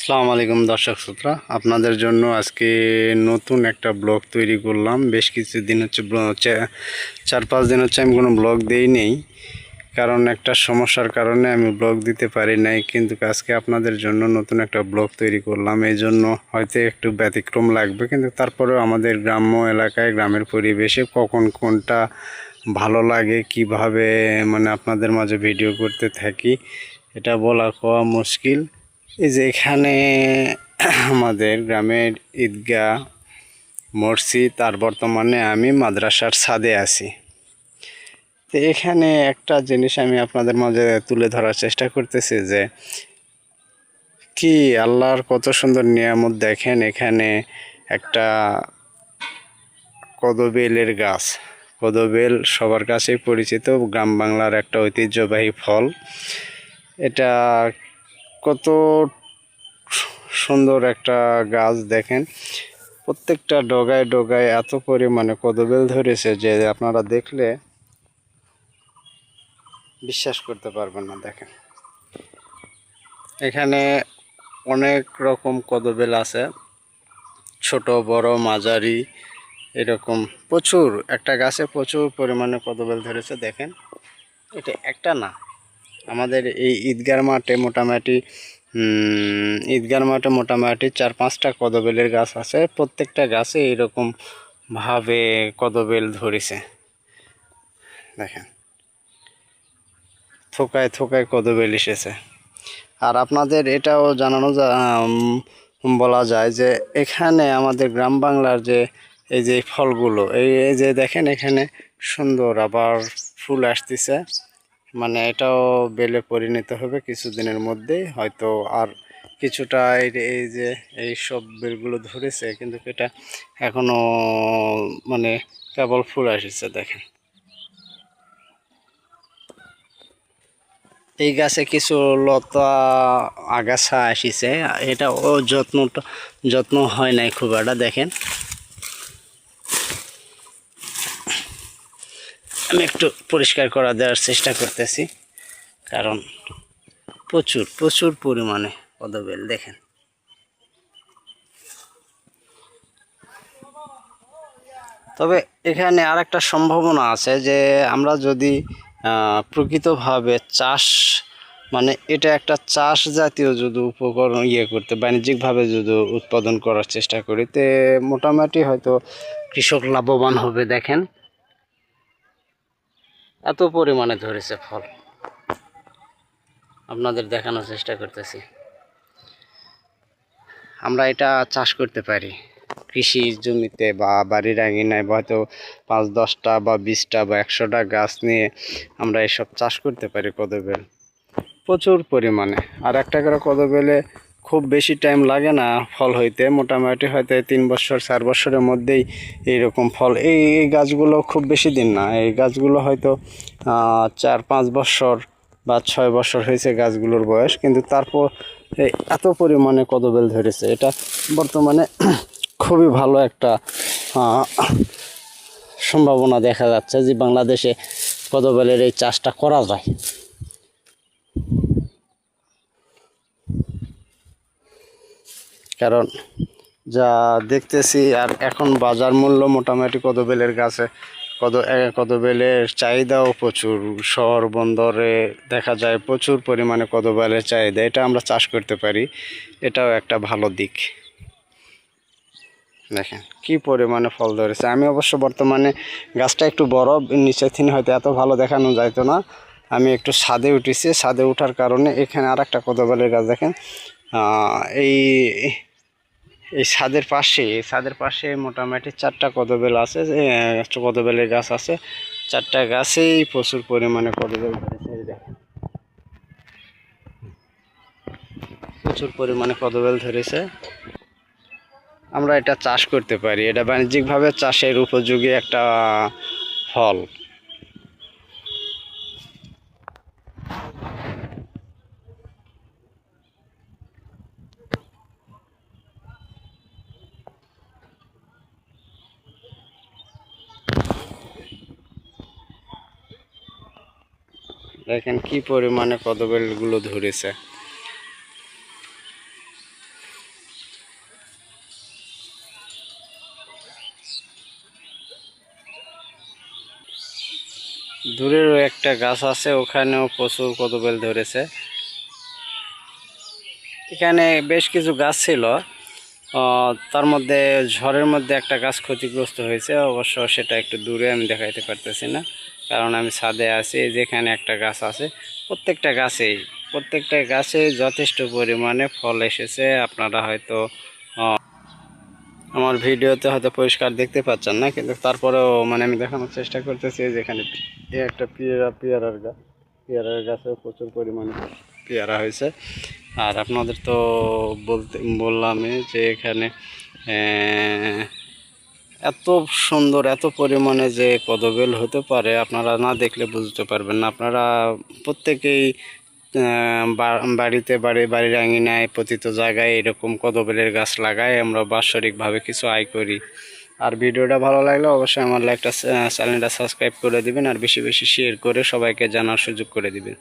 আসসালামু আলাইকুম দর্শক শ্রোতা, আপনাদের জন্য আজকে নতুন একটা ব্লগ তৈরি করলাম। বেশ কিছুদিন হচ্ছে 4-5 দিন হচ্ছে আমি কোনো ব্লগ দেই নেই, কারণ একটা সমস্যার কারণে আমি ব্লগ দিতে পারি নাই। কিন্তু আজকে আপনাদের জন্য নতুন একটা ব্লগ তৈরি করলাম। এই জন্য হয়তো একটু ব্যতিক্রম লাগবে, কিন্তু তারপরেও আমাদের গ্রাম্য এলাকায় গ্রামের পরিবেশে কখন কোনটা ভালো লাগে, কিভাবে আপনাদের মাঝে ভিডিও করতে থাকি এটা বলা কওয়া মুশকিল। এই যে এখানে আমাদের গ্রামের ঈদগাহ, মসজিদ আর বর্তমানে আমি মাদ্রাসার ছাদে আছি। তো এখানে একটা জিনিস আমি আপনাদের মাঝে তুলে ধরার চেষ্টা করতেছি যে কি আল্লাহর কত সুন্দর নিয়ামত দেখেন। এখানে একটা কদবেলের গাছ। কদবেল সবার কাছেই পরিচিত, গ্রাম বাংলার একটা ঐতিহ্যবাহী ফল। এটা কত সুন্দর একটা গাছ দেখেন, প্রত্যেকটা ডগায় ডগায় এত পরিমাণে কদবেল ধরেছে যে আপনারা দেখলে বিশ্বাস করতে পারবেন না। দেখেন এখানে অনেক রকম কদবেল আছে, ছোট বড় মাঝারি এরকম প্রচুর, একটা গাছে প্রচুর পরিমাণে কদবেল ধরেছে। দেখেন এটা একটা না, আমাদের এই ঈদগার মাঠে মোটামুটি 4-5টা কদবেলের গাছ আছে। প্রত্যেকটা গাছে এরকম ভাবে কদবেল ধরেছে। দেখেন থোকায় থোকায় কদবেল এসেছে। আর আপনাদের এটাও বলা যায় যে এখানে আমাদের গ্রাম বাংলার যে এই যে ফলগুলো, এই যে দেখেন এখানে সুন্দর আবার ফুল আসতেছে, এটাও বেলে পরিণত হবে কিছুদিনের মধ্যেই হয়তো। আর কিছুটা এই যে এই সব বেলগুলো ধরেছে, কিন্তু এটা এখনো কেবল ফুল আসছে। দেখেন এই গাছে কিছু লতা আগাছা আসিছে, এটা যত্ন হয় নাই খুব একটা। দেখেন আমি একটু পরিষ্কার করা দেওয়ার চেষ্টা করতেছি, কারণ প্রচুর প্রচুর পরিমাণে কদবেল। দেখেন তবে এখানে আর একটা সম্ভাবনা আছে যে আমরা যদি প্রকৃতভাবে চাষ, এটা একটা চাষ জাতীয় যদি উপকরণ করতে বাণিজ্যিকভাবে যদি উৎপাদন করার চেষ্টা করি, তে মোটামুটি হয়তো কৃষক লাভবান হবে। দেখেন এত পরিমাণে ধরেছে ফল, আপনাদের দেখানোর চেষ্টা করতেছি। আমরা এটা চাষ করতে পারি কৃষি জমিতে বা বাড়ির আঙিনায়, হয়তো 5-10টা বা 20টা বা 100টা গাছ নিয়ে আমরা এসব চাষ করতে পারি কদবেল প্রচুর পরিমাণে। আর একটা করে কদবেলে খুব বেশি টাইম লাগে না ফল হইতে, মোটামুটি হয়তো 3-4 বছরের মধ্যেই এইরকম ফল। এই গাছগুলো খুব বেশি দিন না, এই গাছগুলো হয়তো 4-5 বছর বা 6 বছর হয়েছে গাছগুলোর বয়স, কিন্তু তারপর এত পরিমাণে কদবেল ধরেছে। এটা বর্তমানে খুবই ভালো একটা সম্ভাবনা দেখা যাচ্ছে যে বাংলাদেশে কদবেলের এই চাষটা করা যায়। কারণ যা দেখতেছি, আর এখন বাজার মূল্য মোটামুটি কদবেলের গাছে কদবেলের চাহিদাও প্রচুর। শহর বন্দরে দেখা যায় প্রচুর পরিমাণে কদবেলের চাহিদা। এটা আমরা চাষ করতে পারি, এটাও একটা ভালো দিক। দেখেন কি পরিমাণে ফল ধরেছে। আমি অবশ্য বর্তমানে গাছটা একটু বড়, নিচে থেকে হয়তো এত ভালো দেখানো যাইতো না। আমি একটু ছাদে উঠেছি, ছাদে ওঠার কারণে এখানে আর একটা কদবেলের গাছ দেখেন। এই ছাদের পাশে মোটামুটি 4টা কদবেল আছে, কদবেলের গাছ আছে। 4টা গাছেই প্রচুর পরিমাণে কদবেল ধরেছে। দেখেন প্রচুর পরিমাণে কদবেল ধরেছে। আমরা এটা চাষ করতে পারি, এটা বাণিজ্যিকভাবে চাষের উপযোগী একটা ফল। দেখেন কি পরিমাণে কদবেলগুলো ধরেছে। দূরেরও একটা গাছ আছে, ওখানেও প্রচুর কদবেল ধরেছে। এখানে বেশ কিছু গাছ ছিল, তার মধ্যে ঝড়ের মধ্যে একটা গাছ ক্ষতিগ্রস্ত হয়েছে। অবশ্য সেটা একটু দূরে, আমি দেখাইতে পারতেছি না কারণ আমি ছাদে আছি। যেখানে একটা গাছ আছে, প্রত্যেকটা গাছে যথেষ্ট পরিমাণে ফল এসেছে। আপনারা হয়তো আমার ভিডিওতে হয়তো পরিষ্কার দেখতে পাচ্ছেন না, কিন্তু তারপরেও মানে আমি দেখানোর চেষ্টা করতেছি। যেখানে একটা পেয়ারার গাছে প্রচুর পরিমাণে পেয়ারা হয়েছে। আর আপনাদের তো বললামই যে এখানে এত সুন্দর, এত পরিমাণে যে কদবেল হতে পারে আপনারা না দেখলে বুঝতে পারবেন না। আপনারা প্রত্যেকেই বাড়ির আঙিনায় প্রতিটি জায়গায় এরকম কদবেলের গাছ লাগাই আমরা বাৎসরিকভাবে কিছু আয় করি। আর ভিডিওটা ভালো লাগলে অবশ্যই আমার চ্যানেলটা সাবস্ক্রাইব করে দিবেন, আর বেশি বেশি শেয়ার করে সবাইকে জানার সুযোগ করে দিবেন।